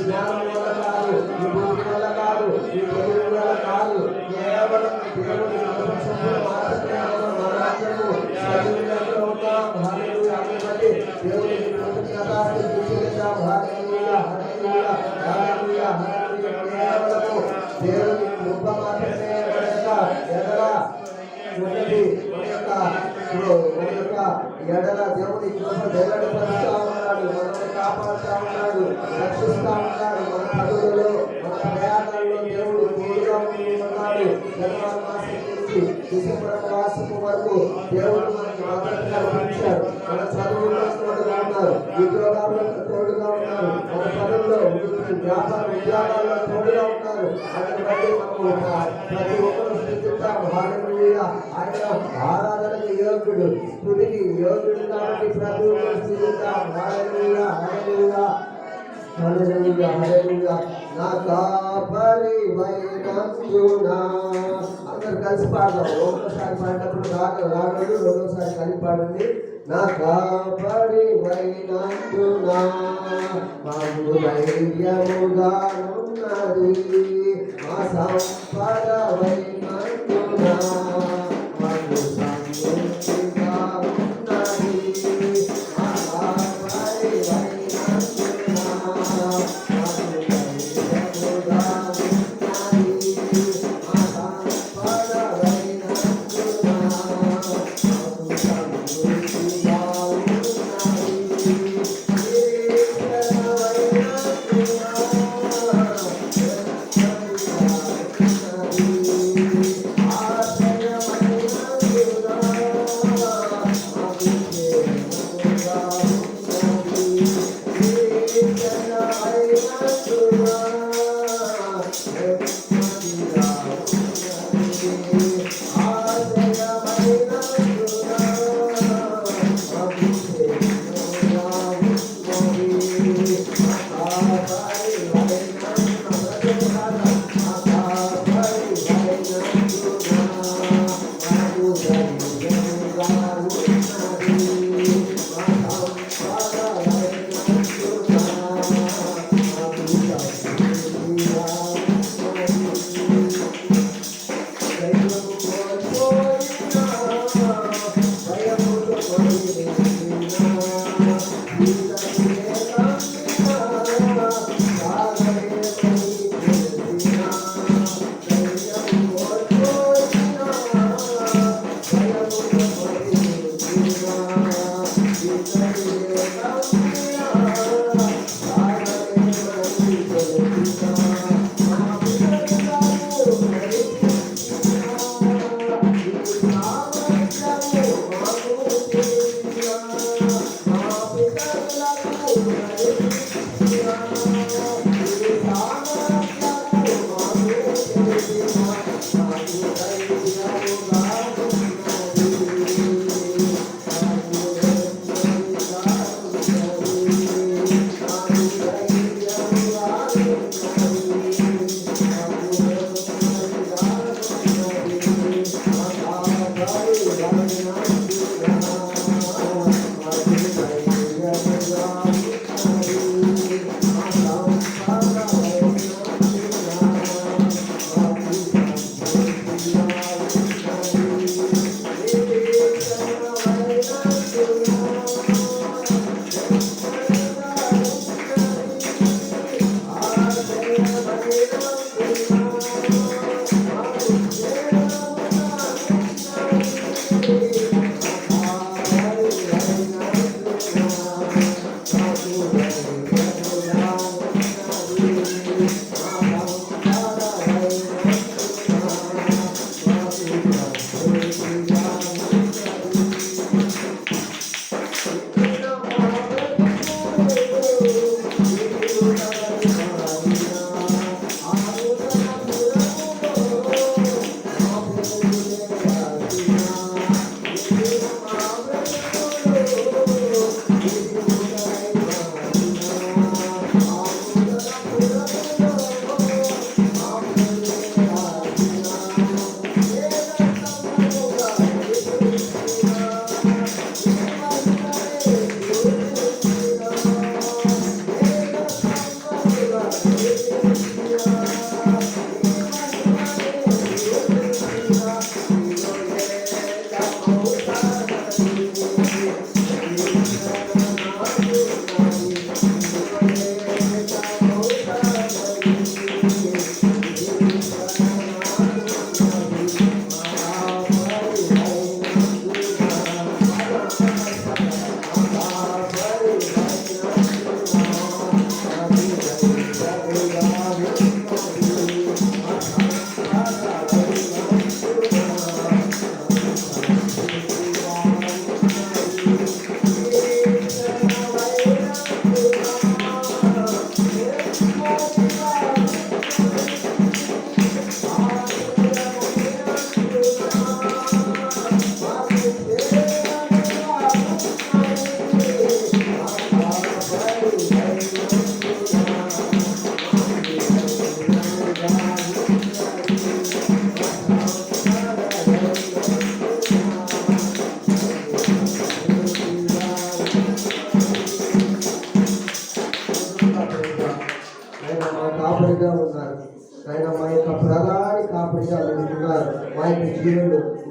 జ్ఞానం వల్ల కాదు, ఈ బుద్ధి వల్ల కాదు, ఈ తెలివి వల్ల కాదు, కేవలం దేవుని కృపను మాత్రమే మన రాజ్యము సజీవంగా ఉంటాం. హల్లెలూయా. అందుకని దేవునికి కృతజ్ఞతాస్తుతులు చెల్లిద్దాం. హల్లెలూయా, హల్లెలూయా, హల్లెలూయా, హల్లెలూయా. కేవలము దేవుని కృప మాత్రమే ఎడల ఉన్నది. మన యొక్క ఎడల దేవుని కృప వెల్లడిపరుస్తా ఉన్నాడు, మనల్ని కాపాడుతా ఉన్నాడు, రక్షిస్తా ఉన్నాడు. మన పనులలో మన ప్రయాణాల్లో దేవుడు తోడుగా ఉన్నాడు. జనవరి మాసం నుంచి డిసెంబర్ మాసము వరకు దేవుడు మనకి భద్రతగా ఉంచాడు. మన చదువుల్లో తోడుగా ఉన్నారు, ఉద్యోగాల్లో తోడుగా ఉన్నారు, మన పనుల్లో వ్యాపార ఉద్యోగాల్లో తోడుగా ఉన్నారు. అందుని బట్టి మనము ప్రతి ఒక్కరు స్థితిస్తాం. హల్లెలూయా. ఆయన ఆరాధనకు యోగ్యుడు, స్తుతికి యోగ్యుడు కాబట్టి ప్రతి ఒక్కరు స్థితిస్తాం. హల్లెలూయా, హల్లెలూయా, హల్లెలూయా, హల్లెలూయా. నా కాపరివైనందునా అందరు కలిసి పాడదాం. ఒకసారి పాడినప్పుడు రాగడు, రెండోసారి కలిసి పాడండి. నా కాపరివైనందునా మాకు ధైర్యముగా ఉన్నది, మా సంపదవైనందునా మాకు సమృద్ధిగా ఉన్నది. మా కాపరివైనందునా మాకు ధైర్యముగా ఉన్నది, మా సంపదవైనందునా మాకు సమృద్ధిగా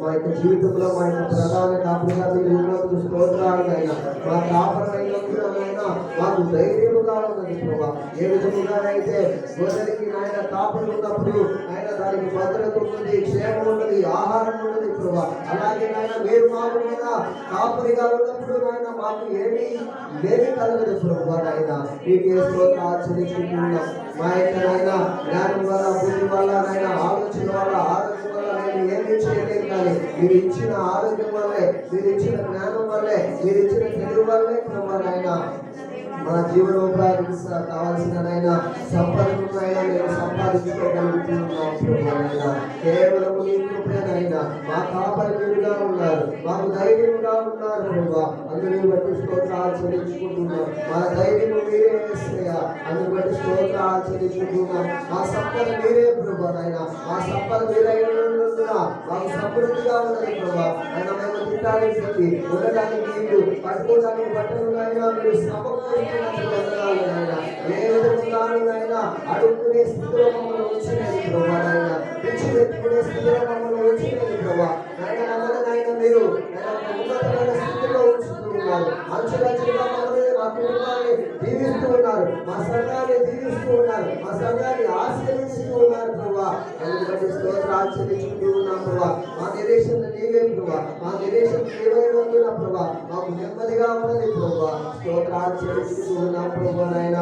మా యొక్క జీవితంలో మా యొక్క ప్రధాన కాపుగా మీరు ఉన్నందుకు స్తోత్రాలు నాయన. మా కాపరైనా మాకు ధైర్యముగా ఉన్నది ప్రభా. ఏ విధముగానైతే గొర్రెలకి నాయన కాపులు ఉన్నప్పుడు ఆయన దానికి భద్రత ఉన్నది, క్షేమం ఉన్నది, ఆహారం ఉన్నది ప్రభా. అలాగే నాయన మీరు మాకు మీద కాపురిగా ఉన్నప్పుడు నాయన మాకు ఏమీ కలగదు ప్రభా. నాయన మీకే స్తోత్రాలు చెల్లించుకుంటున్నాం. మా యొక్క నాయన జ్ఞానం వల్ల, బుద్ధి వల్ల, నాయన ఆలోచన వల్ల, ఆరోగ్యం వల్ల నేను ఏమీ చేయలేదు. కానీ మీరు ఇచ్చిన ఆరోగ్యం వల్లే, మీరు ఇచ్చిన జ్ఞానం వల్లే, మీరు ఇచ్చిన తెలుగు వల్లే ప్రభా నాయన మన జీవనోపాధికి కావాల్సిన సంపదను మేము సంపాదించుకోగలుగుతున్నాం ప్రభా. కేవలం నీ కృపేనైనా మా కాపరి మీరుగా ఉన్నారు, మాకు ధైర్యంగా ఉన్నారు ప్రభా. అందుని బట్టి స్తోత్రాలు చెల్లించుకుంటున్నాం. మా ధైర్యం మీరే యేసయ్యా, అందుని బట్టి స్తోత్రాలు చెల్లించుకుంటున్నాం. మా సంపద మీరే ప్రభా నాయన, మా సంపద మీరైనందున మాకు సమృద్ధిగా ఉన్నది ప్రభా. ఆయన మేము తినడానికి శక్తి, ఉండడానికి నీళ్లు, పట్టుకోవడానికి బట్టలు అయినా మీరు సమకూరుస్తున్నట్టు వందనాలు. ఏ విధంగా అడుక్కునే స్థితిలో మమ్మల్ని ఉంచలేదు ప్రభా. నాయన పిచ్చి పెట్టుకునే స్థితిలో మమ్మల్ని ఉంచలేదు ప్రభా. నాయన మీరు ఉన్నతమైన స్థితిలో ఉంచుతున్నారు. అంచులంచులుగా మమ్మల్ని, మా కుటుంబాన్ని దీవిస్తూ ఉన్నారు, మా సంఘాన్ని దీవిస్తూ ఉన్నారు, మా సంఘాన్ని ఆశీర్వదిస్తూ ఉన్నారు ప్రభా. అందుకని స్తోత్రాలు చెల్లించుకుంటూ ఉన్నాం ప్రభా. మా నిరీక్షణ నీవే ప్రభా, మా నిరీక్షణ నీవే ఉంటున్నా ప్రభా. మాకు నెమ్మదిగా ఉన్నది ప్రభా. స్తోత్రాలు చెల్లించుకుంటూ ఉన్నాం ప్రభా. నాయన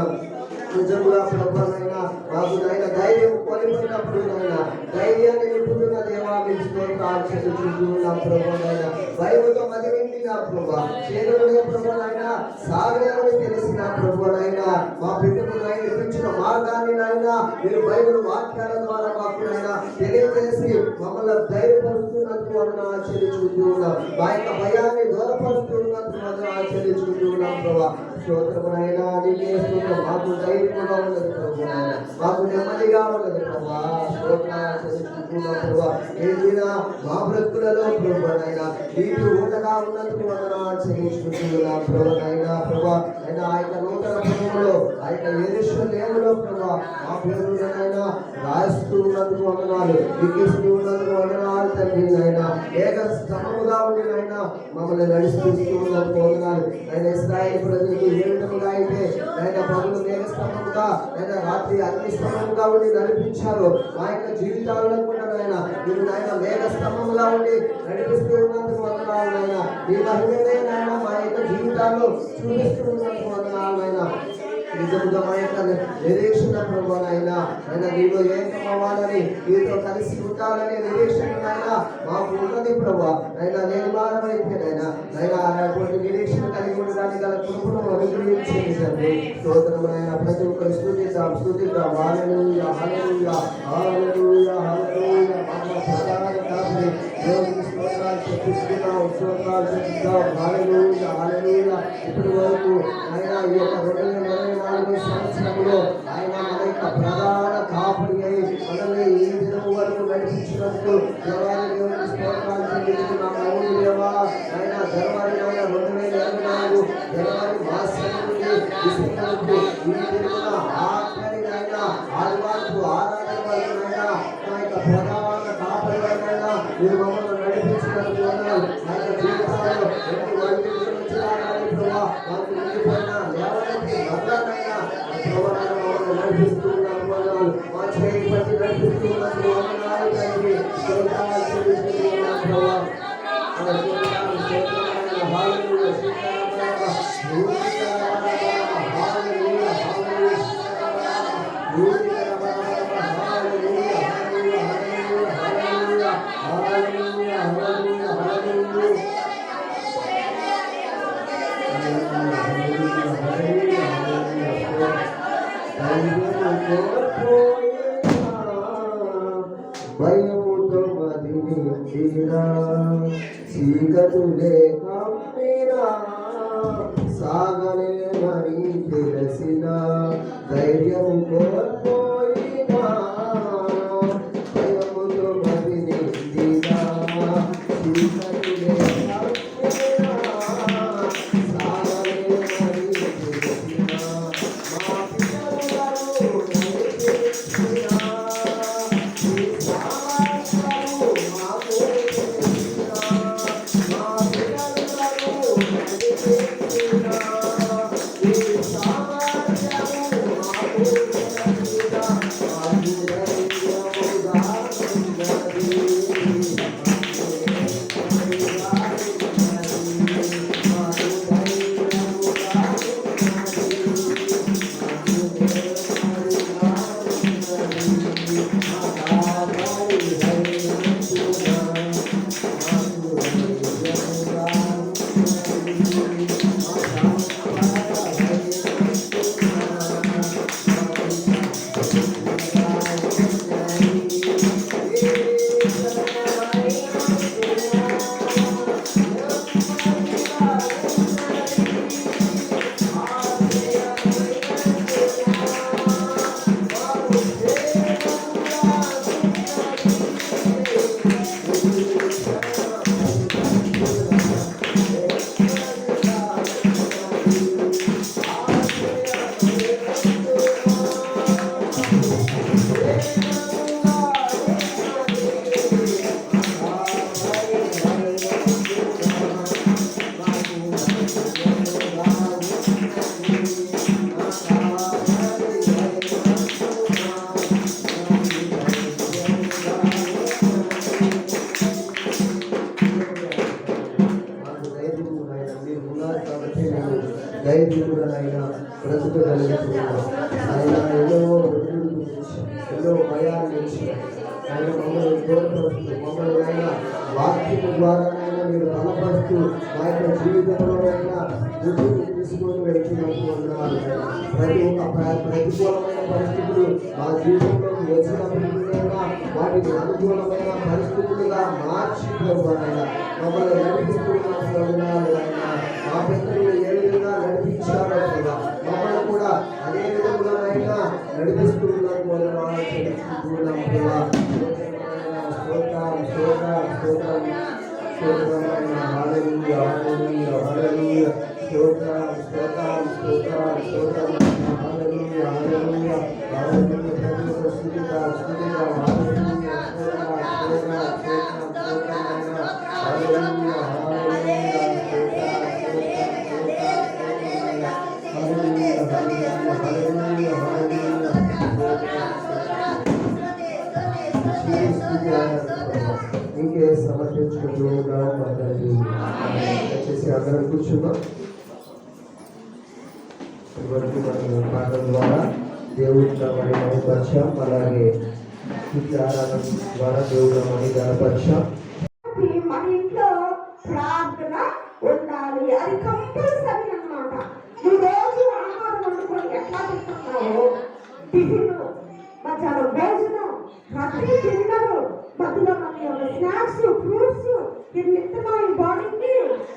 నిజంగా ప్రభా నాయన మాకు నాయన ధైర్యం కోల్పోయినప్పుడు నాయన ధైర్యాన్ని నింపుతున్న దేవా మీకు స్తోత్రాలు చెల్లించుకుంటూ ఉన్నాం ప్రభా. నాయన భయముతో మది నిండిన ప్రభా, చేతులుగా ప్రభా నాయన సాగలేమని తెలిసిన ప్రభా. నాయన మా బిడ్డకు నాయన ఇచ్చిన మార్గాన్ని నాయన మీరు బైబిల్ వాక్యాల ద్వారా మాకు నాయన తెలియజేసి మమ్మల్ని ధైర్యపరుస్తున్నందుకు వందనాలు చెల్లించుకుంటూ ఉన్నాం. మా యొక్క భయాన్ని దూరపరుస్తున్నందుకు వందనాలు చెల్లించుకుంటూ ఉన్నాం ప్రభా. స్తోత్రమునైనా నీకే స్తోత్రం. మాకు ధైర్యంగా ఉన్నది ప్రభు నాయన, మాకు నెమ్మదిగా ఉన్నది ప్రభా. స్తోత్రాలు చెల్లించుకుంటున్నాం ప్రభా. ఏదైనా మా బ్రతుకులలో ప్రభు నాయన నీటి ఊటగా ఉన్నందుకు వందనాలు చెల్లించుకుంటున్నాం ప్రభు నాయన. ప్రభా అయినా ఆ యొక్క నూతన ప్రభువులో, ఆ యొక్క యెరూషలేములో ప్రభా మా పేరునైనా రాస్తూ ఉన్నందుకు వందనాలు, లిఖిస్తూ ఉన్నందుకు వందనాలు తండ్రి. నాయన ఏక స్తంభముగా ఉండి నాయన మమ్మల్ని నడిపిస్తూ ఉన్నందుకు వందనాలు. ఆయన ఇశ్రాయేలు ప్రజలకు ఏ విధముగా అయితే ఆయన పగులు మేఘస్తంభముగా, ఆయన రాత్రి అగ్ని స్తంభముగా ఉండి నడిపించారు, మా యొక్క జీవితాలలో కూడా నాయన మీరు నాయన మేఘస్తంభముగా ఉండి నడిపిస్తూ ఉన్నందుకు వందనాలు. నాయన మీ మహిమనే నాయన మా యొక్క జీవితాల్లో చూపిస్తూ ఉన్నందుకు వందనాలు. నాయన నిజంగా మా యొక్క నిరీక్షణ ప్రభు నాయన ఆయన నీలో ఏకమవ్వాలని, నీతో కలిసి ఉండాలని నిరీక్షణ నాయన మాకు ఉన్నది ప్రభు. అయినా నేను భారమైతే నాయన అటువంటి నిరీక్షణ కలిగి ఉండడానికి గల కృపను అనుగ్రహించింది తండ్రి. స్తోత్రం నాయన. ప్రతి ఒక్కరు స్తుతిద్దాం, స్తుతిద్దాం. హల్లెలూయా, హల్లెలూయా, హల్లెలూయా, హల్లెలూయా. మా ప్రధాన కాపరి దేవునికి స్తోత్రాలు చెల్లిస్తున్నాం, స్తోత్రాలు చెల్లిద్దాం. హల్లెలూయా, హల్లెలూయా. ఇప్పటి వరకు ఆయన ఈ యొక్క 2024 సంవత్సరంలో ఆయన మన యొక్క ప్రధాన కాపరి అయి మనల్ని ఈ దినం వరకు నడిపించినందుకు దేవాలయ దేవునికి స్తోత్రాలు చెల్లిస్తున్నాం. అవును దేవా, ఆయన జనవరి 2024 జనవరి మాసం నుండి డిసెంబర్కు ఈ దినమున ఆఖరి ఆయన ఆదివారపు ఆరాధన వరకు ఆయన నా యొక్క ప్రధాన కాపరి అయిన మీరు మమ్మల్ని నడిపించినందుకు వందనాలు. నా యొక్క జీవితాల్లో ఎన్ని వైద్యులు వచ్చారని ప్రభా మాకు నిండిపోయిన లేవనైతే బంగారైనా ప్రభావం మమ్మల్ని నడిపిస్తూ ఉన్నాను వందనాలు. మా చేయి పట్టి నడిపిస్తూ ఉన్నందుకు వందనాలు తండ్రి. స్తోత్రాలు చెల్లిస్తూ ఉన్నాను ప్రభా. భయముతో మది నిండినా, చీకటులే కమ్మినా, సాగలేమని తెలిసిన ధైర్యము కోల్పోయినా, భయముతో మది నిండినా, చీకటులే కమ్మినా, సాగలేమని తెలిసిన, మా పిల్లలను నడిపించినా, ఈ సావాసాలు మాకు స్థుతించగలుగుతున్నాం. ఆయన ఎన్నో ఎన్నో భయాలు నుంచి ఆయన మమ్మల్ని తోడ్పడుతూ మమ్మల్ని ఆయన వాక్యం ద్వారానైనా మీరు బలపరుస్తూ మా యొక్క జీవితంలోనైనా ముందుకు తీసుకొని వెళ్తున్నారు. ప్రతి ఒక్క ప్రతికూలమైన పరిస్థితులు మా జీవితంలో వచ్చినప్పటికైనా వాటిని అనుకూలమైన పరిస్థితులుగా మార్చి మమ్మల్ని నడిపిస్తున్నారు. మా పెద్దలు ఏ విధంగా నడిపించారో కూడా మమ్మల్ని కూడా అదే విధంగానైనా నడిపిస్తున్నారు. ఇంకే సమర్పించుకుంటున్నాం. దయచేసి అందరం కూర్చున్నాం. ఇవరకు మన పాఠం ద్వారా దేవుడి నామని మహిమపరచాం. అలాగే స్తుతి ఆరాధన ద్వారా దేవుడి నామని గణపరచాం. మన ఇంట్లో ప్రార్థన ఉండాలి, అది కంపల్సరీ అన్నమాట. ఈ రోజు ఆహారం వండుకొని ఎట్లా తింటున్నావు? టిఫిన్, మధ్యాహ్నం భోజనం, రాత్రి తిన్నారు, మధ్యలో మళ్ళీ స్నాక్స్, ఫ్రూట్స్, ఇది ఇస్తున్నావు ఈ బాడీకి.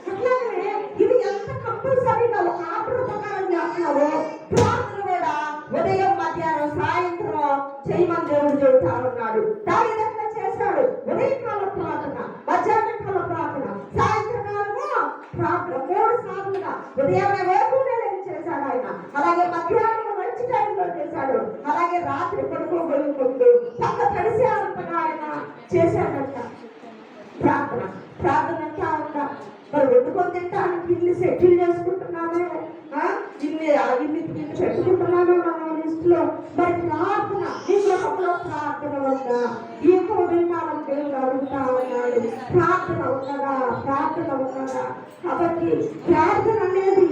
అట్లాగే ఇది ఎంత కంపల్సరీగా ఒక ఆర్డర్ ప్రకారం చేస్తున్నావు. ప్రార్థన కూడా ఉదయం, మధ్యాహ్నం, సాయంత్రం చేయమని దేవుడు చెబుతా ఉన్నాడు. దాని దగ్గర చేశాడు. ఉదయకాల ప్రార్థన, మధ్యాహ్న కాల ప్రార్థన, సాయంత్రకాలము ప్రార్థన 3 సార్లుగా ఉదయాన్నే వేకుండా చేశాడు ఆయన. అలాగే మధ్యాహ్నం మంచి టైంలో చేశాడు. అలాగే రాత్రి పడుకోగలుగుతుంది పక్క కలిసే అంతగా ఆయన చేశాడంట. ప్రార్థన ప్రార్థన అంటా ఉందా? మరి వండుకొని తింటానికి ఇల్లు సెటిల్ చేసుకుంటున్నామే, ఇల్లు పెట్టుకుంటున్నామే మన లిస్టులో. మరి ప్రార్థన ఈ గృహంలో ప్రార్థన ఉందా? ఈ విన్నామని దేవుడు అడుగుతా ఉన్నాడు. ప్రార్థన ఉన్నదా? ప్రార్థన ఉన్నదా? కాబట్టి ప్రార్థన అనేది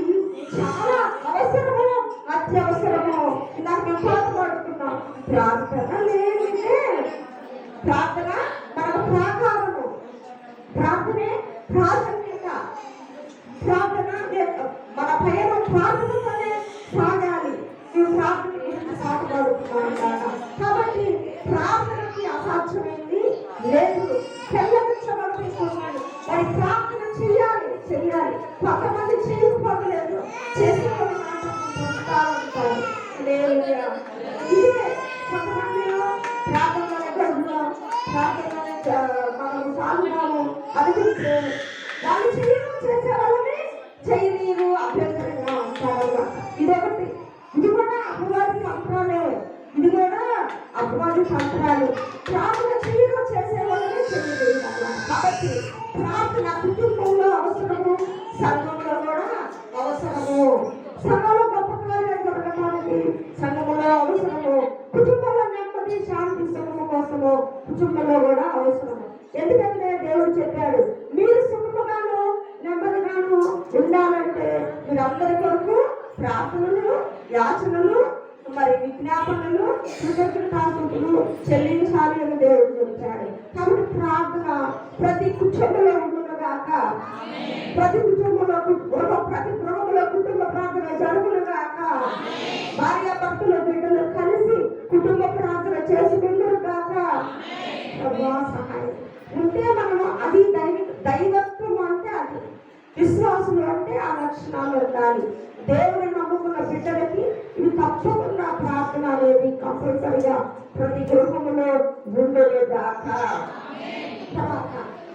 చాలా అవసరము, అత్యవసరము. నాకు మేము పాటుపడుతున్నాం. ప్రార్థన లేనిదే ప్రార్థన మనకు ప్రాకారము. ప్రార్థనే ప్రాధాన్యత. ప్రార్థన మన పైన ప్రార్థనతోనే సాగాలి. మేము ప్రార్థన గురించి పాటుపడుతున్నాం కాబట్టి ప్రార్థనకి అసాధ్యమైంది లేదు. చెల్లవించబడుతున్నాడు. మరి ప్రార్థన చెయ్యాలి. కొంతమంది చేయకపోలేదు, చేసేవాళ్ళు ఉంటారు. ఇదే కొంతమంది ప్రార్థనలోనే గడుపులో ప్రార్థనలోనే మనం సాగుతాము అనిపిస్తే వాళ్ళు చేసే వాళ్ళని చేయనీరు అభ్యంతరంగా ఉంటారు. ఇదొకటి. ఇది కూడా అపవాది మంత్రాలే. ఇది కూడా అపవాది మంత్రాలు. ప్రార్థన చేయడం చేసే వాళ్ళని చేయలేదు. కాబట్టి ప్రార్థన కుటుంబంలో అవసరము, సంఘంలో కూడా అవసరము. సంఘంలో గొప్ప కార్యాలు జరగడానికి సంఘంలో అవసరము. కుటుంబంలో నెమ్మది, శాంతి, సుఖము కోసము కుటుంబంలో కూడా అవసరము. ఎందుకంటే దేవుడు చెప్పాడు, మీరు సుఖముగాను నెమ్మదిగాను ఉండాలంటే మీరు అందరి కొరకు ప్రార్థనలు, యాచనలు, మరి విజ్ఞాపనలు, కృతజ్ఞతాస్తుతులు చెల్లించాలి అని దేవుడు చెప్పాడు. కాబట్టి ప్రార్థన ప్రతి కుటుంబంలో ఉండునుగాక. ప్రతి కుటుంబంలో ప్రతి గృహంలో కుటుంబ ప్రార్థన జరుగునుగాక. భార్య భర్తలు, బిడ్డలు కలిసి కుటుంబ ప్రార్థన చేసుకుంటుగాక. సహాయం ఉంటే మనము అది దైవత్వం అంటే అది విశ్వాసులు అంటే ఆ లక్షణాలు ఉండాలి. దేవుని నమ్ముకున్న బిడ్డలకి ఇది తప్పకుండా ప్రార్థన అనేది కంపల్సరిగా ప్రతి గృహంలో ఉండేదాకా.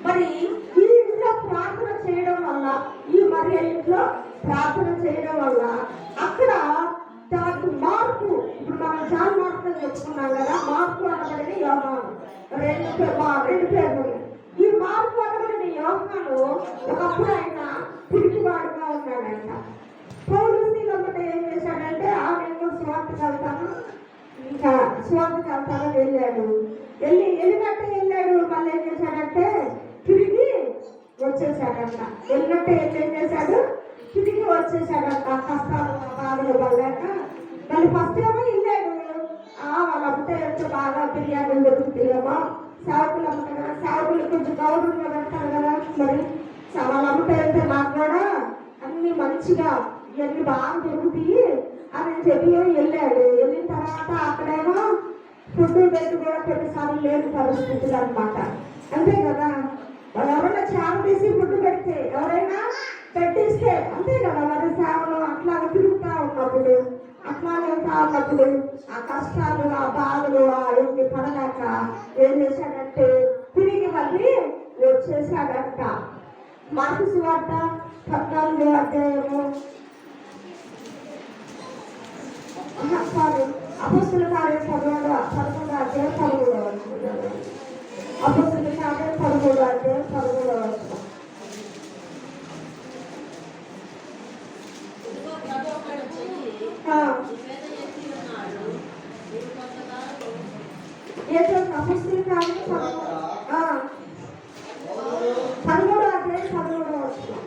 మరి ఈ ఇంట్లో ప్రార్థన చేయడం వల్ల, ఈ మరి ఇంట్లో ప్రార్థన చేయడం వల్ల అక్కడ దానికి మార్పు. ఇప్పుడు మనం జాన్ మార్పు చెప్పుకున్నాం కదా. మార్పు అనబడిన యోగాను రెండు పేర్లు. ఈ మార్పు అనబడిన యోగాను ఒకప్పుడు ఆయన పిరికివాడుగా ఉన్నాడంట. పౌరుషులు ఒకటి ఏం చేశాడంటే, ఆ నేను స్వార్థకి వెళ్తాను, ఇంకా స్వార్థకి వెళ్తాను వెళ్ళాడు. వెళ్ళినట్టే వెళ్ళాడు. మళ్ళీ ఏం చేశాడంటే తిరిగి వచ్చేసాడంట. వెళ్ళినట్టే ఏం చేశాడు, తిరిగి వచ్చేసాడంట కష్టాలు బాధలు పడలేక. మళ్ళీ ఫస్ట్ ఏమో వెళ్ళాడు. వాళ్ళ అమ్మితే ఎంత బాగా బిర్యానీలు దొరుకుతాయేమో, సేవకులు అమ్ముతారు, సేవకులు కొంచెం గౌరవంగా పెడతారు కదా, మరి వాళ్ళ అమ్మితే వెళ్తే నాకు కూడా అన్ని మంచిగా ఇవన్నీ బాగా దొరుకుతాయి అని చెప్పి వెళ్ళాడు. వెళ్ళిన తర్వాత అక్కడేమో ఫుడ్ పెట్టి కూడా కొన్నిసార్లు లేని పరిస్థితులు అనమాట. అంతే కదా, వాళ్ళు ఎవరైనా చేప తీసి ఫుడ్ పెడితే ఎవరైనా పెట్టిస్తే అంతే కదా, మరి సేవలు అట్లాగే తిరుగుతూ ఉన్నప్పుడు అట్లాగే ఉన్నప్పుడు ఆ కష్టాలు ఆ బాధలు అవన్నీ పడలేక ఏం చేశాడంటే తిరిగి మళ్ళీ వచ్చేసాడంట. మార్కు సువార్త 14వ అధ్యాయము అపొస్తలుల కార్యం 11వ అధ్యాయం 13వ వచనం. అపొస్తలుల కార్యం 13వ అధ్యాయం 13వ వచనం. ఏదో అపొస్తలుల కార్యం 13వ అధ్యాయం 13వ వచనం.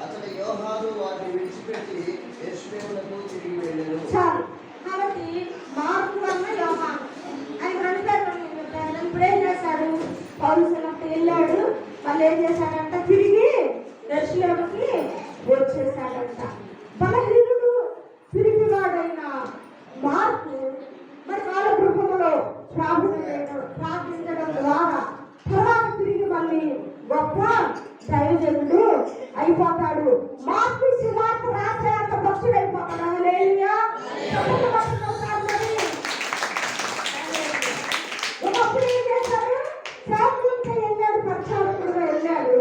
అతని యోహాను వాటిని విడిచిపెట్టి యెరూషలేమునకు తిరిగి వెళ్ళెను. చాలు. కాబట్టి మార్కు అన్న యోహాను ఆయన రెండు పేర్లు ఇప్పుడు ఏం చేశాడు? పౌలుసలకు వెళ్ళాడు, మళ్ళీ ఏం చేశాడంట? తిరిగి యెరూషలేముకి వచ్చేసాడంట. బలహీనుడు తిరిగివాడైన మార్కు మరి కాల గృహంలో ప్రార్థించడం ద్వారా తర్వాత తిరిగి మళ్ళీ గొప్ప దైవజనుడు అయిపోతాడు. మార్కు సువార్త రాసే అంత భక్తుడు అయిపోతాడు. హల్లెలూయా. ఒకప్పుడు ఏం చేశాడు? సేవకులతో వెళ్ళాడు, పరిచారకుడుగా వెళ్ళాడు.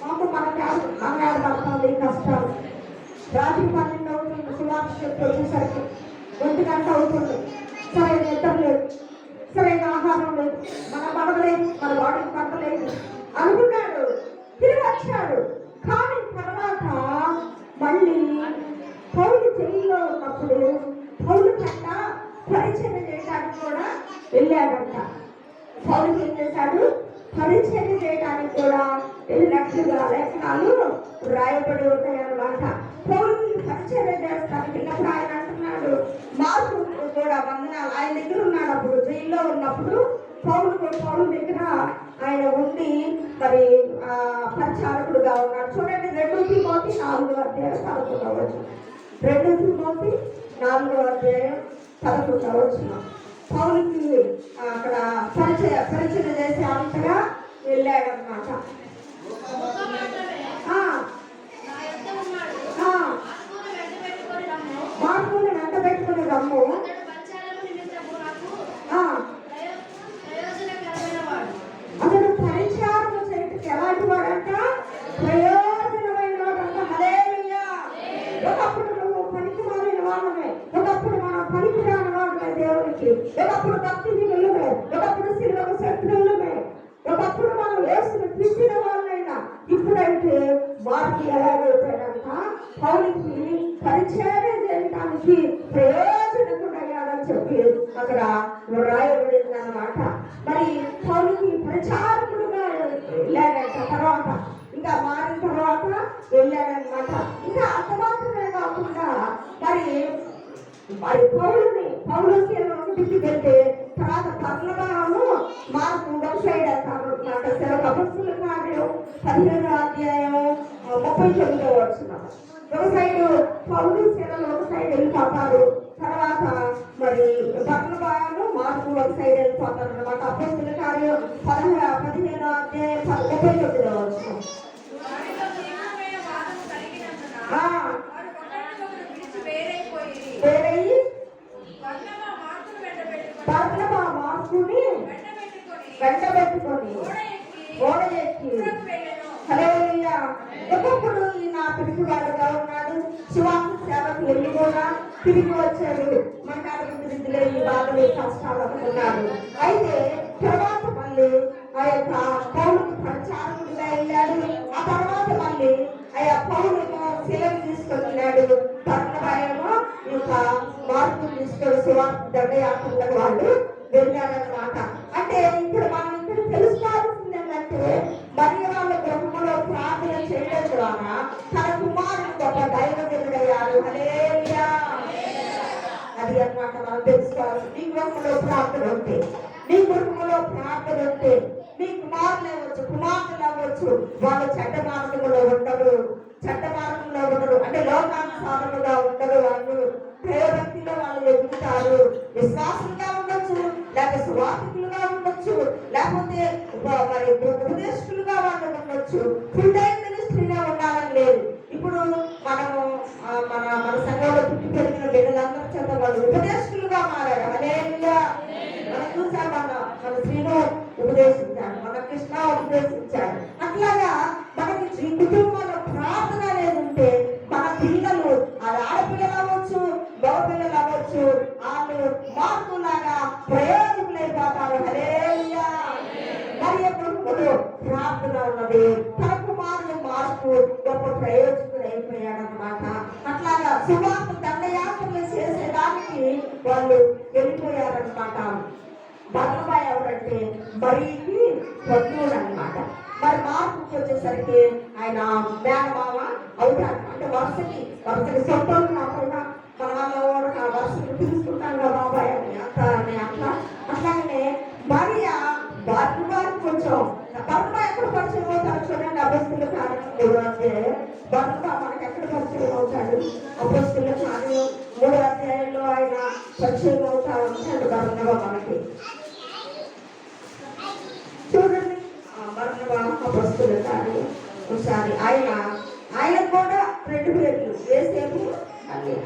మాకు మనగాడు పడుతుంది కష్టాలు. రాత్రి 12 అవుతుంది, సువార్త చెప్పి వచ్చేసరికి 1 గంట అవుతుంది. సరైన నిద్ర లేదు, సరైన ఆహారం లేదు, మన పడలేదు, మన వాడికి పడలేదు అనుకున్నాడు. తిరిగి వచ్చాడు. కానీ తర్వాత మళ్ళీ పౌలు జైల్లో ఉన్నప్పుడు పౌలు కట్ట పరిచయం చేయడానికి కూడా వెళ్ళాడంట. పౌలు ఏం చేశాడు? పరిచయం చేయడానికి కూడా వెళ్ళినట్లుగా లేఖనాలు రాయబడి ఉన్నాయన్నమాట. పౌలుకి పరిచయం చేస్తానికి వెళ్ళినప్పుడు ఆయన అంటున్నాడు, మార్కు కూడా వందనాలు. ఆయన దగ్గర ఉన్నాడు అప్పుడు జైల్లో ఉన్నప్పుడు. పౌలు దగ్గర ఆయన ఉండి మరి పరిచారకుడుగా ఉన్నాడు. చూడండి 2 తిమోతి 4వ అధ్యాయం 11వ వచనం. 2 తిమోతి 4వ అధ్యాయం 11వ వచనం. పౌలుకి అక్కడ పరిచయం చేసే అంతగా వెళ్ళాడన్నమాట. మార్పుని వెంట పెట్టుకుని రమ్ము. అతడు పరిచారము చేయటం ఎలాంటి వాడంట? ప్రయోజనమైన వాడంట. హల్లెలూయా. ఒకప్పుడు నువ్వు పనికి మారిన వాళ్ళమే, ఒకప్పుడు మనం పనికి రాని వాళ్ళమే దేవునికి, ఒకప్పుడు భక్తిని వెళ్ళమే, ఒకప్పుడు శిలువకు శత్రువులమే, ఒకప్పుడు మనం యేసుని పిలిచిన వాళ్ళైనా. ఇప్పుడైతే వారికి ఎలాగైపోయాడంట? పౌలుకి పరిచయం చేయడానికి ప్రయోజనకుడయ్యాడని చెప్పి అక్కడ రాయబడింది అన్నమాట. మరి పౌలుకి పరిచారకుడుగా వెళ్ళాడంట. తర్వాత ఇంకా మారిన తర్వాత వెళ్ళాడనమాట. ఇంకా అంత మాత్రమే కాకుండా మరి పౌలుకి తీసుకెళ్తే తర్వాత పర్ణబాను మార్కు ఒక సైడ్ అంటారు. అపొస్తలుల కార్యం 15వ అధ్యాయం 39వ వచనం. ఒక సైడు పౌలు శిలలో ఒక సైడ్ వెళ్ళిపోతారు. తర్వాత మరి పర్ణబాను మార్కు ఒక సైడ్ వెళ్ళిపోతారు అనమాట. అపొస్తలుల కార్యం 15వ అధ్యాయం 39వ వచనం. వేరయ్యి పర్ణబా మార్కుని వెంటబెట్టుకొని ఓడ ఎక్కి హల్లెలూయా. ఒకప్పుడు ఈయన పిలుపుగాడుగా ఉన్నాడు. సువార్త సేవకు వెళ్ళి కూడా తిరిగి వచ్చాడు. మనకు రీతిలో ఈ బాధలు కష్టాలు అనుకున్నాడు. అయితే తర్వాత మళ్ళీ ఆ యొక్క పౌలుకి పరిచారకుడిగా వెళ్ళాడు. ఆ తర్వాత మళ్ళీ ఆ పౌలును శిలను తీసుకొని వెళ్ళాడు. పర్ణబాయేమో ఇంకా మార్పులు తీసుకొని సువార్త దండయాత్రలకు వాళ్ళు వెళ్ళారన్నమాట. అంటే మరి వాళ్ళ గృహంలో ప్రార్థన చేయడం ద్వారా తన కుమారుడు గొప్ప దైవజనుడయ్యారు. హల్లెలూయా. అది అన్నమాట మనం తెలుసుకోవాలి. నీ గృహంలో ప్రార్థన ఉంటే, నీ గృహంలో ప్రార్థన ఉంటే మీ కుమారులు అవ్వచ్చు, కుమార్తెలు అవ్వచ్చు, వాళ్ళు చెడ్డ మార్గంలో ఉండరు, చెడ్డ మార్గంలో ఉండరు, అంటే లోకానుసారముగా ఉండరు. వాళ్ళు దైవభక్తిలో వాళ్ళు ఎదుగుతారు. విశ్వాసులుగా ఉండొచ్చు, లేకపోతే సువార్థికులుగా ఉండొచ్చు, లేకపోతే మరి ఉపదేశకులుగా వాళ్ళు ఉండొచ్చు. ఫుల్ టైం మినిస్ట్రీగా ఉండాలని లేదు. ఇప్పుడు మనము మన మన సంఘంలో పుట్టి పెరిగిన బిడ్డలందరి చేత వాళ్ళు ఉపదేశకులుగా మారారు. హల్లెలూయా. మనం చూసాం, మన శ్రీను ఉపదేశించాడు, మన కృష్ణ ఉపదేశించాడు. అట్లాగా మనకి ఈ కుటుంబంలో ప్రార్థన అనేది ఉంటే మన పిల్లలు, అది ఆడపిల్లలు అవ్వచ్చు, మగపిల్లలు అవ్వచ్చు, వాళ్ళు మార్పులాగా ప్రయోజకులైపోతారు. హల్లెలూయా. మరి ఎప్పుడు ప్రార్థన ఉన్నది, తన కుమారుడు మార్పు గొప్ప ప్రయోజకుడు అయిపోయాడనమాట. అట్లాగా సువార్త దండయాత్రలు చేసేదానికి వాళ్ళు వెళ్ళిపోయారనమాట. బర్నబా ఎవరంటే మరీకి బంధువుడు అనమాట. మరి మార్పుకి వచ్చేసరికి ఆయన మేనమామ అవుతాడు. అంటే వరుసకి సొంతం కాకుండా మన వాళ్ళ ఆ వరుసకి తీసుకుంటాం కదా బాబాయ్ అని అట్లా. అట్లాగనే మరియా బర్నబాకి కొంచెం, బర్నబా ఎక్కడ పరిచయం అవుతాడు చూడండి, అపొస్తలుల కార్యం అంటే బర్నబా మనకి ఎక్కడ పరిచయం అవుతాడు? అపొస్తలుల కార్యం 3వ అధ్యాయంలో ఆయన పరిచయం అవుతాడు అంటే బర్నబా మనకి. చూడండి, బర్నబా అపొస్తలుల కార్యం ఒకసారి ఆయన కూడా 2 పేర్లు, యోసేపు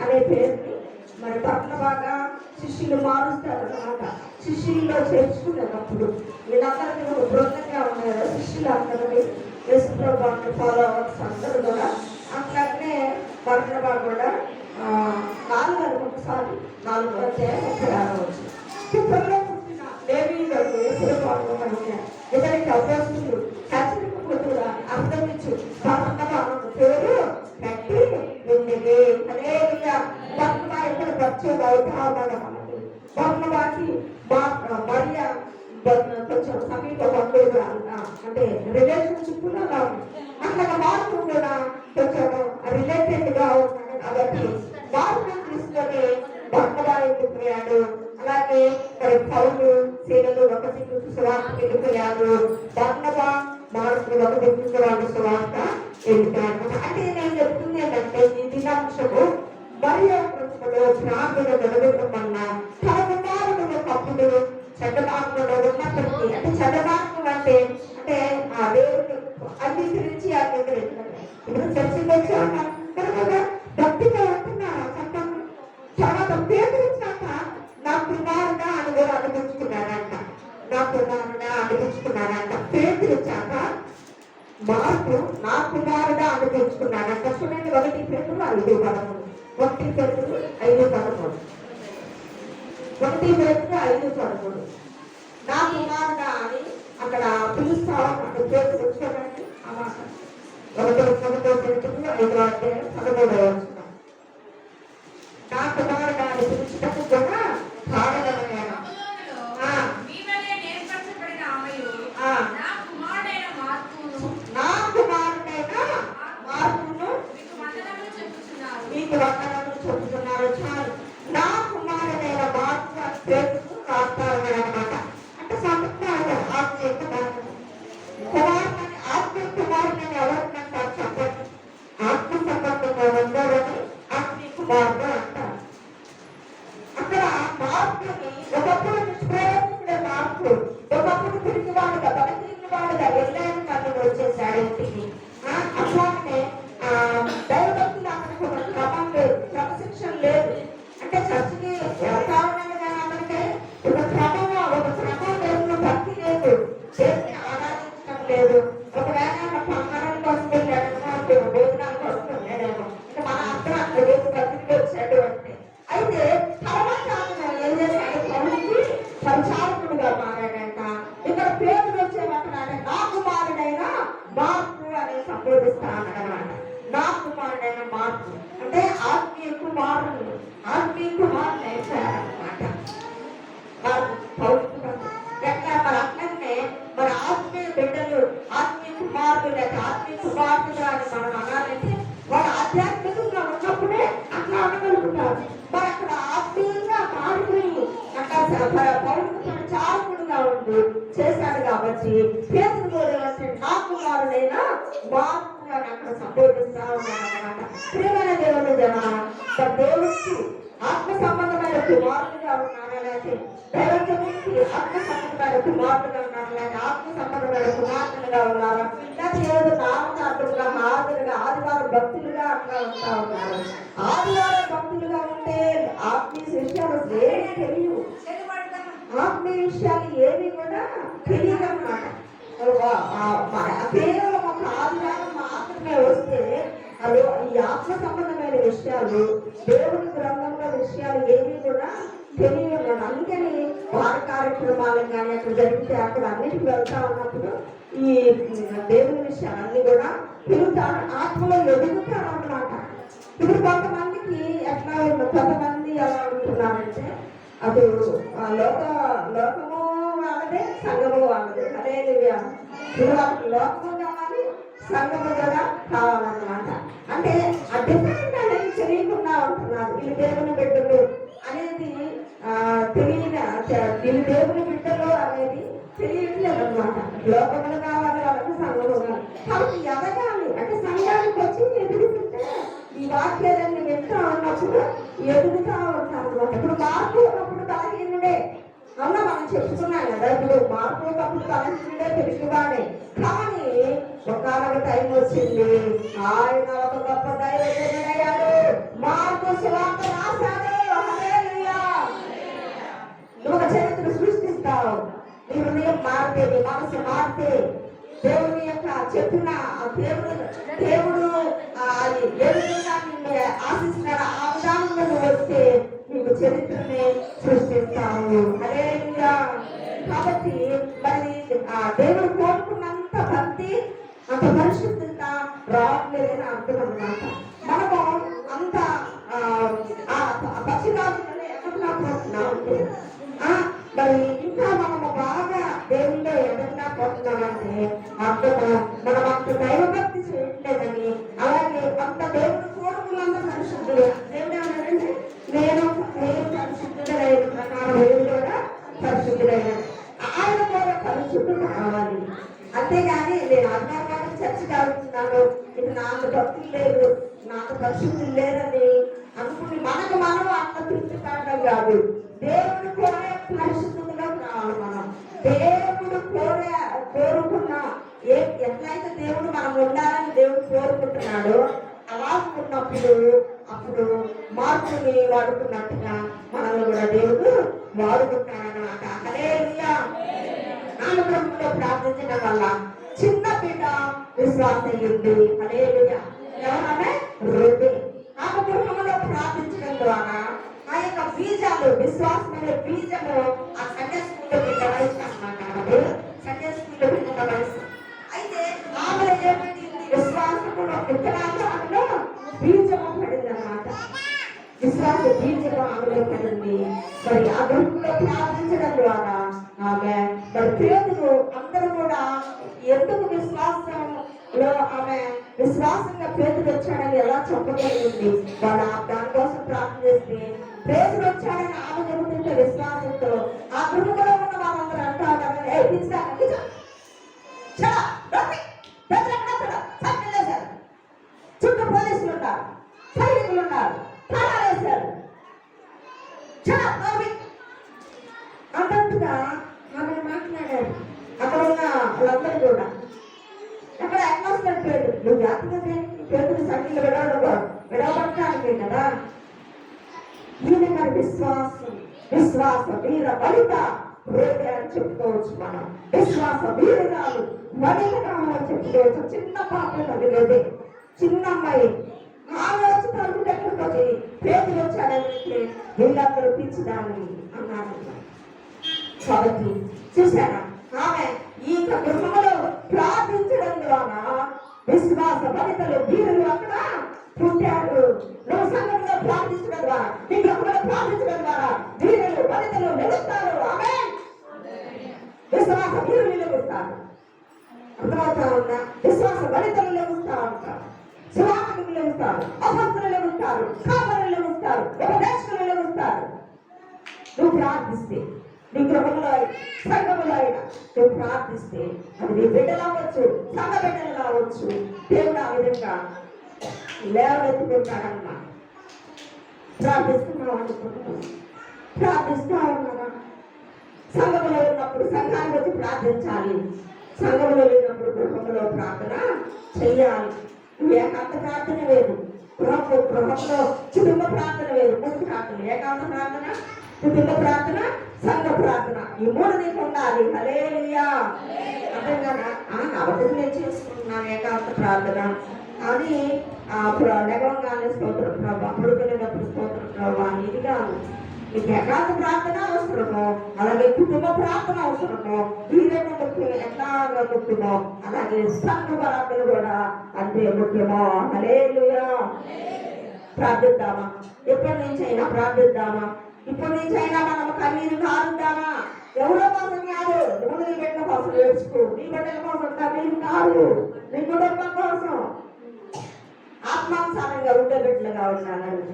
అనే పేరుని మరి బర్నబాగా శిష్యులు మారుస్తారు అన్నమాట. శిష్యుల్లో చేర్చుకునేటప్పుడు వీళ్ళందరికీ ఒక బృందంగా ఉన్నారు శిష్యులు అందరినీ, యేసుప్రభువుని ఫాలో అవర్స్ అందరూ కూడా. అట్లాగనే బర్నబా కూడా 4 అధ్యాయం 36 వచ్చింది. చిత్రంలో పుట్టిన లేవీయులకు ఇతనికి అభ్యస్తులు హెచ్చరికగా అర్థం ఇచ్చు బర్నబా పేరు పెట్టి ఉన్నది. హల్లెలూయా. బర్నబా ఇక్కడ పరిచయం అవుతా ఉన్నాడు మనకి. బర్నబాకి మరియా కొంచెం సమీప బంధువులు అంటే రిలేషన్షిప్ అలా ఉంది. అట్లా మార్పు కూడా కొంచెం రిలేటెడ్ గా ఉన్నాడు కాబట్టి మార్పును తీసుకొని బర్నబా ఎదుగుపోయాడు. అలాగే మరి పౌలు శీలలు ఒక దిక్కు సువార్త ఎదుగుపోయాడు. బర్నబా మార్పులు ఒక దిక్కు వాళ్ళు సువార్త ఎదుగుతాడు. అంటే నేను చెప్తుంది ఏంటంటే ఈ దినాంశము మరియా కృష్ణలో ప్రార్థన నిలబెట్టడం వల్ల తన కుమారుడు తప్పులు చెడ్డ మార్గంలో ఉన్నప్పటికీ, అంటే చెడ్డ మార్గం అంటే ఆ దేవుడు అంగీకరించి ఇప్పుడు చర్చకు వచ్చాక భక్తిగా ఉంటున్నారు. చట్టం తర్వాత పేదరించాక నా కుమారుడా అని కూడా అనిపించుకున్నారంట. నా కుమారుడా అనిపించుకున్నారంట. పేదరించాక మార్పు నా కుమారుడా అనిపించుకున్నారంట. చూడండి, 1 పేతురు 5:13, 1 పేతురు 5:13, 1 పేతురు 5:13. నా కుమారుడా అని అక్కడ పిలుస్తావా అంటే పేతురు వచ్చాడండి ఆ మాట. 1 పేతురు 5వ అధ్యాయం 13వ వచనం. నా కుమారుడా అని పిలిచినప్పుడు కూడా కారణమైన మార్పును మీకు వందనములు చెబుతున్నారు. చాలు, నా కుమారుడైన మార్పు పేరుకు రాస్తారు అనమాట. అంటే సంతానం ఆత్మీయ కుమారుని ఎవరినంటారు చెప్పండి? ఆత్మ సంబంధంగా ఉండాలని ఆత్మీయ కుమారుడు అంటారు. అక్కడ మార్పుని ఒకప్పుడు నిష్ప్రయోజకుడే మార్పు, ఒకప్పుడు పిరికివాడుగా బలహీనవాడుగా వెళ్ళాలని నన్ను వచ్చేసాడు ఇంటికి. అట్లానే దైవభక్తులు అతనికి ఒక క్రమం లేదు, క్రమశిక్షణ లేదు. అంటే చర్చకి వెళ్తామని అతనికి ఒక క్రమం లేదు, భక్తి లేదు, దేవుని ఆరాధించడం లేదు. ఒకవేళ పంగడం కోసం వెళ్ళాడేమో, భోజనాల కోసం వెళ్ళాడేమో, అంటే మన అందరూ అక్కడ దేవుడు భక్తికి వచ్చాడు అంటే. అయితే తర్వాత ఏం చేశాడు? పౌలుకి పరిచారకుడుగా మారాడంట. ఇక్కడ పేదలు వచ్చేవాడు నా కుమారుడైన మార్పు అని సంబోధిస్తా అన్నమాట. నా కుమారుడైన మార్పు అంటే ఆత్మీయ కుమారుడు అయిపోయారన్నమాట. ఎట్లా మరి అట్లనే మరి ఆత్మీయ బిడ్డలు ఆత్మీయ కుమారులు లేక ఆత్మీయ కుమార్తెలు అని మనం అనాలంటే వాళ్ళు ఆధ్యాత్మికంగా ఉన్నప్పుడే అట్లా అనగలుగుతారు. మరి అక్కడ ఆత్మీయంగా మారిపోయి అక్కడ పౌరుడు చాలకుడుగా ఉండి చేశాడు కాబట్టి పేతురు పోలేవంటే నా కుమారుడైనా మార్పు అని అక్కడ సంబోధిస్తా ఉన్నారన్నమాట. ప్రియమైన దేవుని జన దేవుడికి ఆత్మ సంబంధమైన కుమారుడుగా ఉన్నారా లేకపోతే దైవజనుడికి ఆత్మ సంబంధమైన కుమారుడుగా ఉన్నారా లేకపోతే ఆత్మ సంబంధమైన కుమార్తెలుగా ఉన్నారా లేకపోతే ఏదో నామకార్థులుగా హాజరుగా ఆదివారం భక్తులుగా అట్లా ఉంటా ఉన్నారు. ఆదివారం భక్తులుగా ఉంటే ఆత్మీయ విషయాలు ఏమి తెలియవు, ఆత్మీయ విషయాలు ఏమి కూడా తెలియదన్నమాట. కేవలం ఒక ఆదివారం మాత్రమే వస్తే అది ఈ ఆత్మ సంబంధమైన విషయాలు దేవుని గ్రంథంలో విషయాలు ఏవి కూడా తెలియదు. అందుకని వార కార్యక్రమాలకు కానీ అక్కడ జరిగితే అక్కడ అన్నిటికి వెళ్తా ఉన్నప్పుడు ఈ దేవుని విషయాలన్నీ కూడా తిరుగుతారు, ఆత్మలో ఎదుగుతారు అన్నమాట. ఇప్పుడు కొంతమందికి ఎట్లా కొంతమంది ఎలా ఉంటున్నారంటే అటు లోకము వాళ్ళదే సంఘము వాళ్ళదే. అదే లోకము కావాలి, సంఘము కూడా కావాలన్నమాట. అంటే ఆ డిఫరెంట్ అనేది తెలియకుండా ఉంటున్నారు. వీళ్ళు దేవుని బిడ్డలు అనేది వీళ్ళు దేవుని బిడ్డలు అనేది తెలియట్లేదు అన్నమాట. లోకములు కావాలి వాళ్ళకి సంఘము కావాలి కాబట్టి ఎదగాలి అంటే సంఘానికి వచ్చి ఎదుగుతుంటే ఈ వాక్యాలన్నీ వింటా ఉన్నప్పుడు ఎదుగుతా ఉంటారు అన్నమాట. ఇప్పుడు మార్పు ఉన్నప్పుడు బలహీనుడే అవునా మనం చెప్పుకున్నాం కదా. ఇప్పుడు మార్పు ఉన్నప్పుడు బలహీనుడే తెలుసుగానే కానీ ఒకనొక టైం వచ్చింది ఆయన ఒక గొప్ప దైవజనుడయ్యాడు, మార్పు సువార్త రాశాడు. హల్లెలూయా. నువ్వు ఒక చరిత్ర సృష్టిస్తావు. నీ హృదయం మారితే, నీ మనసు మారితే, దేవుని యొక్క చెప్పిన దేవుడు ఏ విధంగా నిన్ను ఆశిస్తున్నాడు ఆ విధానంలో నువ్వు వస్తే నీకు చరిత్రని సృష్టిస్తావు. హల్లెలూయా. కాబట్టి మరి దేవుడు కోరుకున్నంత భక్తి అంత పరిశుద్ధత రావట్లేదని అర్థం అన్నమాట. మనము అంత పక్షిరాజులను ఎక్కడలేకపోతున్నామంటే మరి ఇంకా మనము బాగా దేవుల్లో ఎదగలేకపోతున్నామంటే అర్థము మనం అంత దైవభక్తి చేయట్లేదని. అలాగే అంత దేవుడు కోరుకున్నంత పరిశుద్ధులు దేవుడు ఏమన్నాడంటే నేను పరిశుద్ధుడైన ప్రకారం దేవుడు కూడా పరిశుద్ధుడైన ఆయన కూడా పరిశుద్ధుడు కావాలి. అంతేగాని నేను అజ్ఞానాన్ని చర్చకి వెళ్తున్నాను, ఇది నాకు భక్తులు లేదు, నాకు పరిశుద్ధులు లేదని అనుకుని మనకు మనం అంత తృప్తి పడడం కాదు. దేవుడు కోరే పరిశుద్ధులుగా కావాలి. మనం దేవుడు కోరుకున్న ఎట్లయితే దేవుడు మనం ఉండాలని దేవుడు కోరుకుంటున్నాడో అలా ఉన్నప్పుడు అప్పుడు మార్పుని వాడుకున్నట్టుగా మనల్ని కూడా దేవుడు వాడుకుంటాడన్నమాట. హల్లెలూయా. నామములో ప్రార్థించడం వల్ల చిన్న బిడ్డ విశ్వాసం అయ్యింది. హల్లెలూయా. ఎవరనే రూబీ నామములో ప్రార్థించడం ద్వారా ఆ యొక్క బీజాలు విశ్వాసం అనే బీజము ఆ సండే స్కూల్లో బిడ్డ వయసు అన్నమాట. సండే స్కూల్లో బిడ్డ వయసు అయితే ఆమె ఏమైంది విశ్వాసంలో విత్తనాల్లో బీజము పడింది అన్నమాట. విశ్వాస బీజము ఆమెలో పడింది. మరి ఆ గృహంలో ప్రార్థించడం ద్వారా ఆమె మరి పేతురు అందరూ కూడా ఎందుకు విశ్వాసంలో ఆమె విశ్వాసంగా పేతురు వచ్చాడని ఎలా చెప్పగలిగింది. వాళ్ళ దానికోసం ప్రార్థన చేస్తే పేతురు వచ్చాడని ఆమె చెబుతుంటే విశ్వాసంతో ఆ గృహంలో ఉన్న వాళ్ళందరూ అంటారు చుట్టూ పోలీసులు ఉన్నారు, సైనికులు ఉన్నారు, తాళాలు వేశారు అన్నట్టుగా ఆమె మాట్లాడారు. అక్కడ ఉన్న వాళ్ళందరూ కూడా అక్కడ అట్మాస్ఫియర్ పేరు నువ్వు జాతీయ పేరుని సంఖ్యలు విడవబడటానికి కదా. ఈయన గారి విశ్వాస వీర వనిత రోగి అని చెప్పుకోవచ్చు. మనం విశ్వాస వీరురాలు వనితగా మనం చెప్పుకోవచ్చు. చిన్న పాప కదిలేదే చిన్న అమ్మాయి ఆమె వచ్చి తల్లి దగ్గరకు వచ్చి పేదలు వచ్చాడంటే వీళ్ళందరూ పిచ్చిదాన్ని అన్నారు. కాబట్టి చూసారా ఆమె ఈ గృహంలో ప్రార్థించడం ద్వారా విశ్వాస వనితలు వీరులు అక్కడ పుట్టారు. నువ్వు సంఘంలో ప్రార్థించడం ద్వారా నీ గృహంలో ప్రార్థించడం ద్వారా వీరులు వనితలు నిలుస్తారు. ఆమె విశ్వాస వీరులు నిలుస్తారు. లేకపోతా ఉన్నా విశ్వాస ఫలితాలు లభిస్తా ఉంటారు, సువాహకులు లభిస్తారు, అపస్తులు లభిస్తారు, కాపరులు లభిస్తారు, ఉపదేశకులు లభిస్తారు. నువ్వు ప్రార్థిస్తే నీ గృహంలో సంఘములో అయినా నువ్వు ప్రార్థిస్తే అది నీ బిడ్డలు అవ్వచ్చు, సంఘ బిడ్డలు కావచ్చు. దేవుడు ఆ విధంగా లేవనెత్తుకుంటాడన్నా. ప్రార్థిస్తున్నావు అనుకుంటున్నావు, ప్రార్థిస్తా ఉన్నావా? సంఘములో ఉన్నప్పుడు సంఘానికి వచ్చి ప్రార్థించాలి, సంఘములో లేనప్పుడు గృహంలో ప్రార్థన చెయ్యాలి. ఏకాంత ప్రార్థన వేరు, గృహంలో కుటుంబ ప్రార్థన వేరు. మూడు ప్రార్థన, ఏకాంత ప్రార్థన, కుటుంబ ప్రార్థన, సంఘ ప్రార్థన, ఈ మూడు నీకు ఉండాలి. హల్లెలూయా. అర్థం కదా? కాబట్టి నేను చేసుకుంటున్నాను ఏకాంత ప్రార్థన అని లెగవంగానే స్తోత్రం ప్రభావ, పడుకునేటప్పుడు స్తోత్రం ప్రభావ. ఇది కాదు, నీకు ఏకాంత ప్రార్థన అవసరము, అలాగే కుటుంబ ప్రార్థన అవసరము. ఈ రెండు ముఖ్యం. ఎట్లాగా ముఖ్యమో అలాగే సంఘ ప్రార్థన కూడా అంతే ముఖ్యమో. హల్లెలూయా. ప్రార్థిద్దామా? ఎప్పటి నుంచి అయినా ప్రార్థిద్దామా? ఇప్పటి నుంచి అయినా మనం కన్నీరు కారుద్దామా? ఎవరో కోసం కాదు, నువ్వు నీ బిడ్డల కోసం నేర్చుకో. నీ బిడ్డల కోసం కన్నీరు కాదు, నీ కుటుంబం కోసం ఆత్మానుసారంగా ఉండే బిడ్డలుగా ఉండాలని,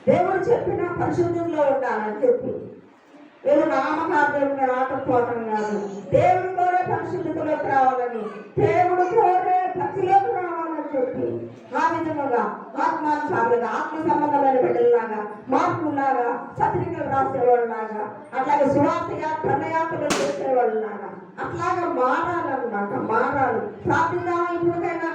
దేవుడు చెప్పిన పరిశుద్ధంలో ఉండాలని చెప్పి ఏదో నామకార్థంగా ఆటపోవటం కాదు. దేవుడు కోరే పరిశుద్ధతలోకి రావాలని, దేవుడు కోరే భక్తిలోకి రావాలని చెప్పి ఆ విధముగా ఆత్మానుసారంగా ఆత్మ సంబంధమైన బిడ్డల్లాగా, మార్పులాగా, పత్రికలు రాసేవాళ్ళలాగా, అట్లాగే సువార్త ప్రణయాత్రలు చేసేవాళ్ళలాగా అట్లాగా మారాలన్నమాట. మారాలి. ప్రార్థిద్దామా? ఇప్పటికైనా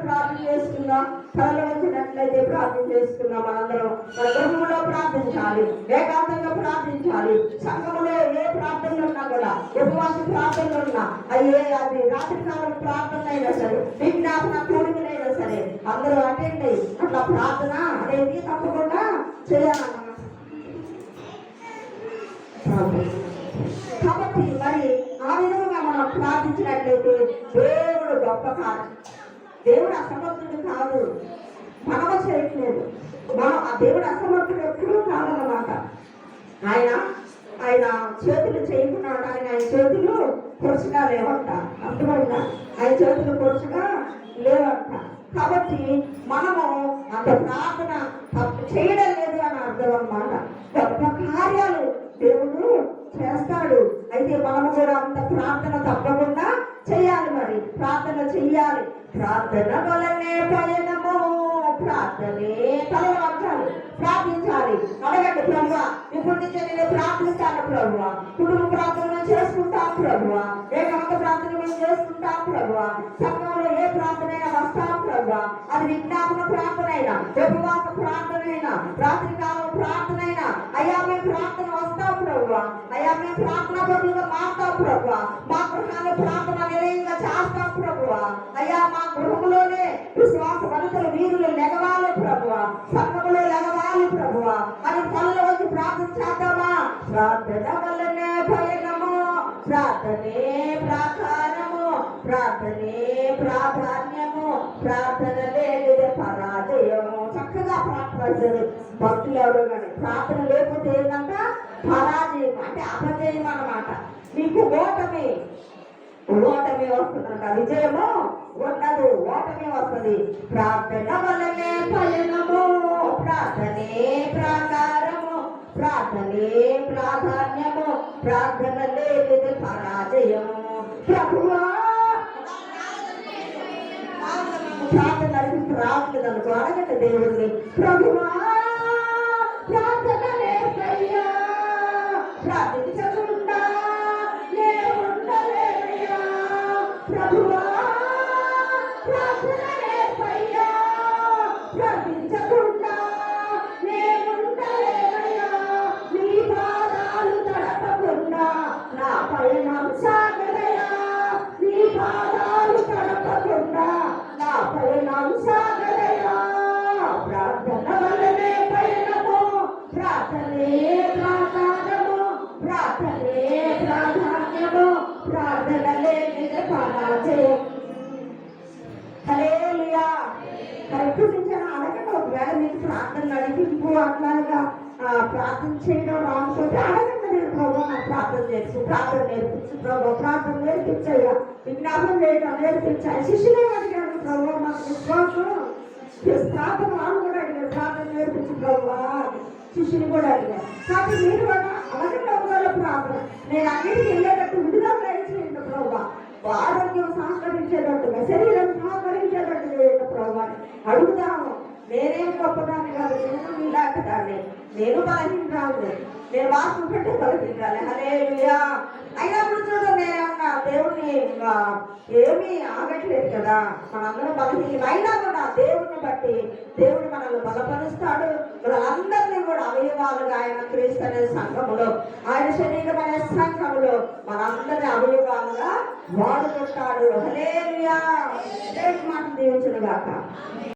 ప్రార్థన చేసుకుందాం. కళలు వచ్చినట్లయితే ప్రార్థన చేసుకుందాం. మనందరం మన గృహంలో ప్రార్థించాలి, ఏకాంతంగా ప్రార్థించాలి. సంఘములో ఏ ప్రార్థనలు ఉన్నా కూడా, ఉపవాస ప్రార్థనలు ఉన్నా, అయ్యే అది రాత్రికాలం ప్రార్థన అయినా సరే, విజ్ఞాపన కోరికలైనా సరే అందరూ అటెండ్ అయ్యి అట్లా ప్రార్థన అనేది తప్పకుండా చేయాలన్నమాట. కాబట్టి మరి ఆ విధంగా మనం ప్రార్థించినట్లయితే దేవుడు గొప్ప కాదు. దేవుడు అసమర్థుడు కాదు, మనము చేయట్లేదు. మనం ఆ దేవుడు అసమర్థుడు ఎప్పుడూ కాదన్నమాట. ఆయన చేతులు చేయకున్నాడు, ఆయన చేతులు పొరుచుగా లేవంట. అర్థమైందా? ఆయన చేతులు పొరుచుగా లేవంట. కాబట్టి మనము అంత ప్రార్థన చేయడం లేదు అని అర్థం అన్నమాట. గొప్ప కార్యాలు దేవుడు చేస్తాడు. అయితే మనము కూడా అంత ప్రార్థన తప్పకుండా చెయ్యాలి. మరి ప్రార్థన చెయ్యాలి. ప్రార్థన వలనే పయనము, ప్రార్థనే తల వంచాలి, ప్రార్థించాలి. అడగండి, ప్రభువా ఇప్పుడు నుంచి నేను ప్రార్థిస్తాను ప్రభువా, కుటుంబ ప్రార్థన చేసుకుంటాను ప్రభువా, ఏకాంత ప్రార్థన మేము చేసుకుంటాం ప్రభువా, సంఘంలో ఏ ప్రార్థన అయినా వస్తాం ప్రభువా, అది విజ్ఞాపన ప్రార్థన అయినా, ఉపవాస ప్రార్థన అయినా, రాత్రికాలం ప్రార్థన అయినా, అయ్యా మేము ప్రార్థన వస్తాం ప్రభువా, అయ్యా మేము ప్రార్థన బదులుగా మారుతాం ప్రభువా, మా గృహాన్ని ప్రార్థన నిలయంగా చేస్తాం ప్రభువా, అయ్యా మా గృహంలోనే విశ్వాస వనితలు వీరులు లెగవాలి ప్రభువా, సంఘములో లెగవాలి ప్రభువా అని కళ్ళు వచ్చి ప్రార్థన చేద్దామా? ప్రార్థన వల్లనే భయనము, ప్రార్థనే ప్రాకారము, ప్రార్థనే ప్రాధాన్యము, ప్రార్థన లేనిదే పరాజయము. చక్కగా ప్రార్థన భక్తులు ఎవరు కానీ ప్రార్థన లేకపోతే ఏంటంట? పరాజయం అంటే అపజయం అన్నమాట. మీకు ఓటమి వస్తుందంట, విజయము ఉండదు, ఓటమి వస్తుంది. ప్రార్థన వల్లనే ఫలనము, ప్రార్థనే ప్రాకారము, ప్రార్థనే ప్రాధాన్యము, ప్రార్థన లేనిది పరాజయము. ప్రభువా ప్రార్థన రావట్లేదు అనుకో, అడగండి దేవుడిని, ప్రభువా ప్రార్థన లేదయ్యా, ప్రార్థించకుండా ఉండలేదయ్యా, ప్రభువా ప్రార్థన లేదయ్యా, ప్రార్థించకుండా నేనుండలేదయ్యా, నీ పాదాలు తడపకుండా నా పయనం సాగదయ్యా, నీ పాదాలు తడపకుండా నా పయనం సాగదయ్యా. ప్రార్థన వల్లనే పయనము, ప్రార్థనే ప్రాకారము, ప్రార్థనే ప్రాధాన్యము, ప్రార్థన లేనిదే పరాజయం. హల్లెలూయా. కరెక్టించిన అడగండి. ఒకవేళ మీకు ప్రార్థన నడిపింపు అట్లాగా ప్రార్థన చేయడం రాకపోతే అడగండి, నేను ప్రభావ నాకు ప్రార్థన చేసి ప్రార్థన నేర్పించు ప్రభావ ప్రార్థన నేర్పించయ్యా విజ్ఞాపనం చేయడం నేర్పించాయి శిష్యులే అడిగాడు ప్రభావ మాకు విశ్వాసం ప్రార్థన వాళ్ళు కూడా అడిగారు ప్రార్థన నేర్పించు ప్రభావ శిష్యులు కూడా అడిగారు కాబట్టి మీరు కూడా అలాగే ప్రభుత్వాల ప్రార్థన నేను అన్నిటికీ వెళ్ళేటట్టు విడుదల చేయండి ప్రభావ ఆరోగ్యం సహకరించేటట్టుగా శరీరం సహకరించేటట్టుగా ప్రభావ అడుగుదాము. నేనేం గొప్పదాన్ని కాదు, నేను మీలాంటి దాన్ని, నేను బలహీనరాను, నేను వాస్తవం కంటే బలహీనరాలి. హల్లెలూయా. అయినప్పుడు చూడు నేనేమన్నా దేవుడిని ఏమీ ఆగట్లేదు కదా, మనందరం బలహీనం అయినా కూడా దేవుడిని బట్టి దేవుడు మనల్ని బలపరుస్తాడు. మనందరినీ కూడా అవయవాలుగా ఆయన క్రీస్తు అనే సంఘములో ఆయన శరీరం అనే సంఘములో మనందరినీ అవయవాలుగా వాడుకుంటాడు. హల్లెలూయా. దేవుడి మాట దీవించును గాక.